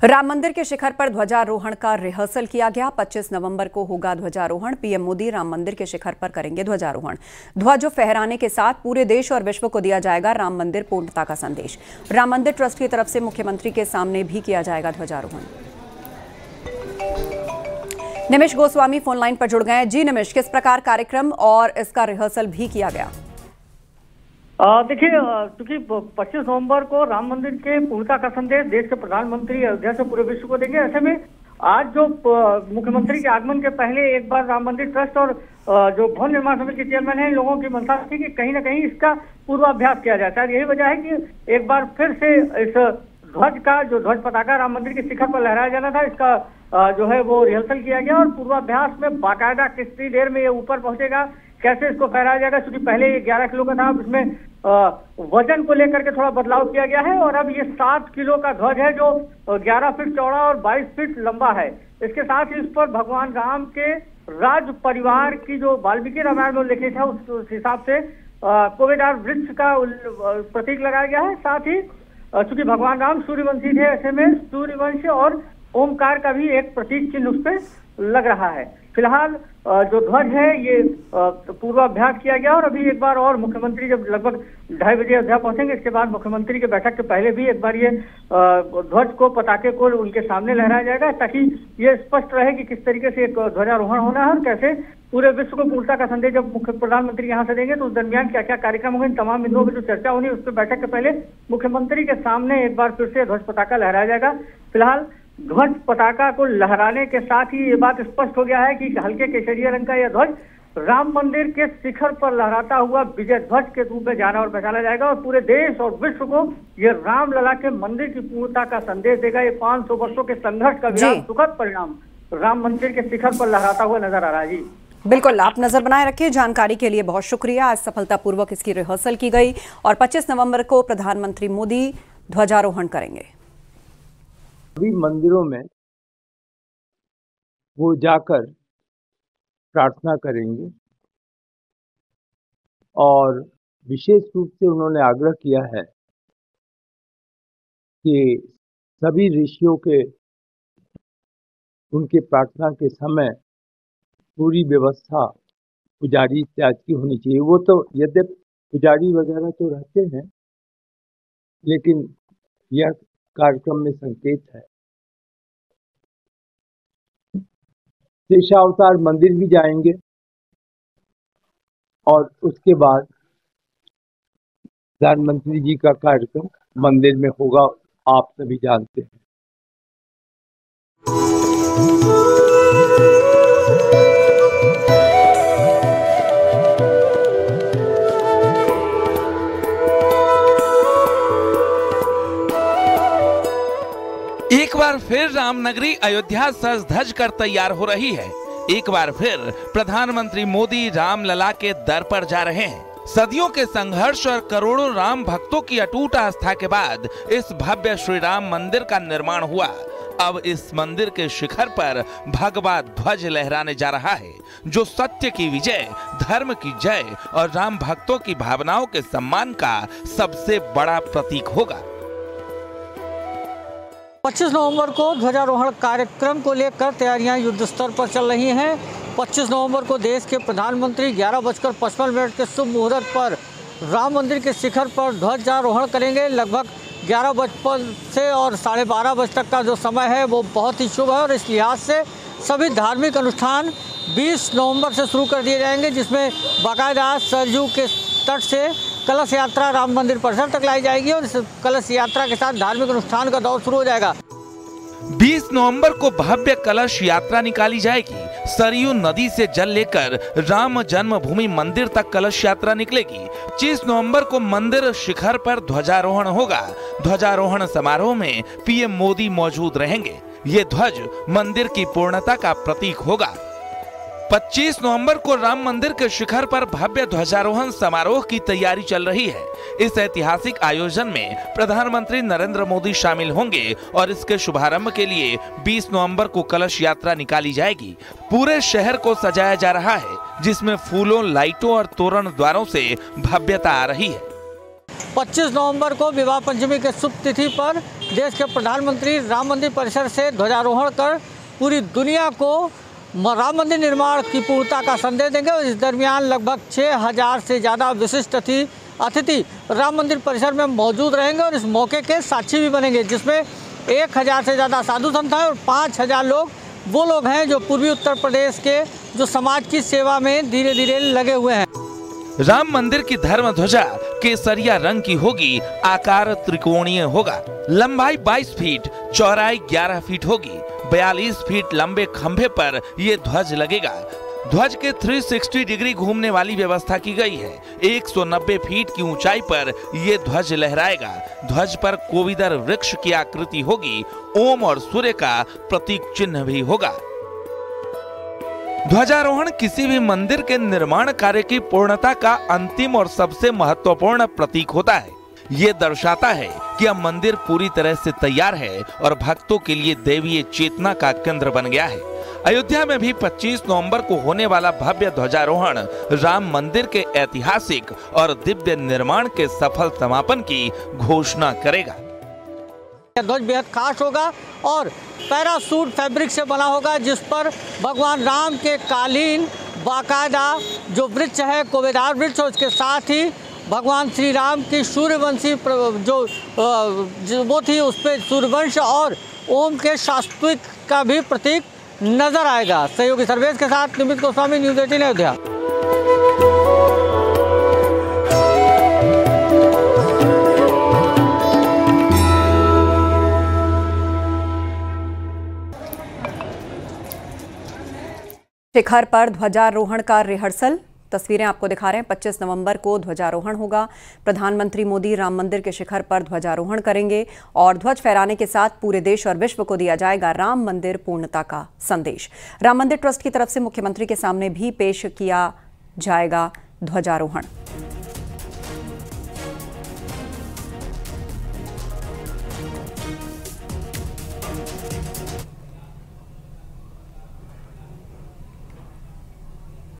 राम मंदिर के शिखर पर ध्वजारोहण का रिहर्सल किया गया। 25 नवंबर को होगा ध्वजारोहण। पीएम मोदी राम मंदिर के शिखर पर करेंगे ध्वजारोहण। ध्वज फहराने के साथ पूरे देश और विश्व को दिया जाएगा राम मंदिर पूर्णता का संदेश। राम मंदिर ट्रस्ट की तरफ से मुख्यमंत्री के सामने भी किया जाएगा ध्वजारोहण। निमिष गोस्वामी फोन लाइन पर जुड़ गए हैं। जी निमिष, किस प्रकार कार्यक्रम और इसका रिहर्सल भी किया गया? देखिए, क्योंकि 25 नवंबर को राम मंदिर के पूर्णता का संदेश देश के प्रधानमंत्री अयोध्या से पूरे विश्व को देंगे। ऐसे में आज जो मुख्यमंत्री के आगमन के पहले एक बार राम मंदिर ट्रस्ट और जो भवन निर्माण समिति के चेयरमैन हैं, लोगों की मंशा थी कि कहीं ना कहीं इसका पूर्वाभ्यास किया जाए। शायद यही वजह है कि एक बार फिर से इस ध्वज का जो ध्वज पताका राम मंदिर के शिखर पर लहराया जाना था, इसका जो है वो रिहर्सल किया गया और पूर्वाभ्यास में बाकायदा कितनी देर में ये ऊपर पहुंचेगा, कैसे इसको फहराया जाएगा। क्योंकि पहले ये 11 किलो का था, इसमें वजन को लेकर के थोड़ा बदलाव किया गया है और अब ये 7 किलो का ध्वज है जो 11 फीट चौड़ा और 22 फीट लंबा है। इसके साथ ही इस पर भगवान राम के राज परिवार की जो वाल्मीकि रामायण में उल्लेखित है उस हिसाब से कोवेदार वृक्ष का प्रतीक लगाया गया है। साथ ही चूंकि भगवान राम सूर्यवंशी थे, ऐसे में सूर्यवंश और ओमकार का भी एक प्रतीक चिन्ह उस पर लग रहा है। फिलहाल जो ध्वज है ये पूर्वाभ्यास किया गया और अभी एक बार और मुख्यमंत्री जब लगभग 2:30 बजे अयोध्या पहुंचेंगे, इसके बाद मुख्यमंत्री के बैठक के पहले भी एक बार ये ध्वज को पताके को उनके सामने लहराया जाएगा, ताकि ये स्पष्ट रहे कि किस तरीके से एक ध्वजारोहण होना है और कैसे पूरे विश्व को पूर्णता का संदेश जब मुख्य प्रधानमंत्री यहाँ से देंगे तो उस दरमियान क्या क्या कार्यक्रम होंगे, इन तमाम बिंदुओं की जो चर्चा होनी है उस पर बैठक के पहले मुख्यमंत्री के सामने एक बार फिर से ध्वज पताका लहराया जाएगा। फिलहाल ध्वज पताका को लहराने के साथ ही ये बात स्पष्ट हो गया है कि हल्के केसरिया रंग का यह ध्वज राम मंदिर के शिखर पर लहराता हुआ विजय ध्वज के रूप में जाना और पहचाना जाएगा और पूरे देश और विश्व को ये रामलला के मंदिर की पूर्णता का संदेश देगा। ये 500 वर्षों के संघर्ष का विराट सुखद परिणाम राम मंदिर के शिखर पर लहराता हुआ नजर आ रहा है। जी बिल्कुल, आप नजर बनाए रखिए। जानकारी के लिए बहुत शुक्रिया। आज सफलतापूर्वक इसकी रिहर्सल की गई और 25 नवंबर को प्रधानमंत्री मोदी ध्वजारोहण करेंगे। सभी मंदिरों में वो जाकर प्रार्थना करेंगे और विशेष रूप से उन्होंने आग्रह किया है कि सभी ऋषियों के उनके प्रार्थना के समय पूरी व्यवस्था पुजारी इत्यादि की होनी चाहिए। वो तो यद्यपि पुजारी वगैरह तो रहते हैं, लेकिन यह कार्यक्रम में संकेत है। शेषावतार मंदिर भी जाएंगे और उसके बाद प्रधानमंत्री जी का कार्यक्रम मंदिर में होगा, आप सभी जानते हैं। एक बार फिर रामनगरी अयोध्या सज धज कर तैयार हो रही है। एक बार फिर प्रधानमंत्री मोदी रामलला के दर पर जा रहे हैं। सदियों के संघर्ष और करोड़ों राम भक्तों की अटूट आस्था के बाद इस भव्य श्री राम मंदिर का निर्माण हुआ। अब इस मंदिर के शिखर पर भगवा ध्वज लहराने जा रहा है, जो सत्य की विजय, धर्म की जय और राम भक्तों की भावनाओं के सम्मान का सबसे बड़ा प्रतीक होगा। 25 नवंबर को ध्वजारोहण कार्यक्रम को लेकर तैयारियां युद्ध स्तर पर चल रही हैं। 25 नवंबर को देश के प्रधानमंत्री 11:55 के शुभ मुहूर्त पर राम मंदिर के शिखर पर ध्वजारोहण करेंगे। लगभग 11:55 से और 12:30 बजे तक का जो समय है वो बहुत ही शुभ है और इस लिहाज से सभी धार्मिक अनुष्ठान 20 नवंबर से शुरू कर दिए जाएंगे, जिसमें बाकायदा सरयू के तट से कलश यात्रा राम मंदिर परिसर तक लाई जाएगी और इस कलश यात्रा के साथ धार्मिक अनुष्ठान का दौर शुरू हो जाएगा। 20 नवंबर को भव्य कलश यात्रा निकाली जाएगी। सरयू नदी से जल लेकर राम जन्मभूमि मंदिर तक कलश यात्रा निकलेगी। 25 नवंबर को मंदिर शिखर पर ध्वजारोहण होगा। ध्वजारोहण समारोह में पीएम मोदी मौजूद रहेंगे। ये ध्वज मंदिर की पूर्णता का प्रतीक होगा। 25 नवंबर को राम मंदिर के शिखर पर भव्य ध्वजारोहण समारोह की तैयारी चल रही है। इस ऐतिहासिक आयोजन में प्रधानमंत्री नरेंद्र मोदी शामिल होंगे और इसके शुभारंभ के लिए 20 नवंबर को कलश यात्रा निकाली जाएगी। पूरे शहर को सजाया जा रहा है, जिसमें फूलों, लाइटों और तोरण द्वारों से भव्यता आ रही है। 25 नवंबर को विवाह पंचमी के शुभ तिथि पर देश के प्रधानमंत्री राम मंदिर परिसर से ध्वजारोहण कर पूरी दुनिया को राम मंदिर निर्माण की पूर्णता का संदेश देंगे। और इस दरमियान लगभग 6000 से ज़्यादा विशिष्ट अतिथि राम मंदिर परिसर में मौजूद रहेंगे और इस मौके के साक्षी भी बनेंगे, जिसमें 1000 से ज़्यादा साधु संत हैं और 5000 लोग वो लोग हैं जो पूर्वी उत्तर प्रदेश के जो समाज की सेवा में धीरे धीरे लगे हुए हैं। राम मंदिर की धर्म ध्वजा केसरिया रंग की होगी, आकार त्रिकोणीय होगा, लंबाई 22 फीट, चौड़ाई 11 फीट होगी। 42 फीट लंबे खंभे पर ये ध्वज लगेगा। ध्वज के 360 डिग्री घूमने वाली व्यवस्था की गई है। 190 फीट की ऊंचाई पर ये ध्वज लहराएगा। ध्वज पर कोविदर वृक्ष की आकृति होगी। ओम और सूर्य का प्रतीक चिन्ह भी होगा। ध्वजारोहण किसी भी मंदिर के निर्माण कार्य की पूर्णता का अंतिम और सबसे महत्वपूर्ण प्रतीक होता है। ये दर्शाता है कि अब मंदिर पूरी तरह से तैयार है और भक्तों के लिए दैवीय चेतना का केंद्र बन गया है। अयोध्या में भी 25 नवंबर को होने वाला भव्य ध्वजारोहण राम मंदिर के ऐतिहासिक और दिव्य निर्माण के सफल समापन की घोषणा करेगा। ध्वज बेहद खास होगा और पैरासूट फैब्रिक से बना होगा, जिस पर भगवान राम के कालीन बाकायदा जो वृक्ष है कोवेदार वृक्ष, और उसके साथ ही भगवान श्री राम की सूर्यवंशी जो वो थी उस पर सूर्यवंश और ओम के शास्त्विक का भी प्रतीक नजर आएगा। सहयोगी सर्वेश के साथ निमित गोस्वामी, न्यूज़ 18 अयोध्या। शिखर पर ध्वजारोहण का रिहर्सल, तस्वीरें आपको दिखा रहे हैं। 25 नवंबर को ध्वजारोहण होगा। प्रधानमंत्री मोदी राम मंदिर के शिखर पर ध्वजारोहण करेंगे और ध्वज फहराने के साथ पूरे देश और विश्व को दिया जाएगा राम मंदिर पूर्णता का संदेश। राम मंदिर ट्रस्ट की तरफ से मुख्यमंत्री के सामने भी पेश किया जाएगा ध्वजारोहण।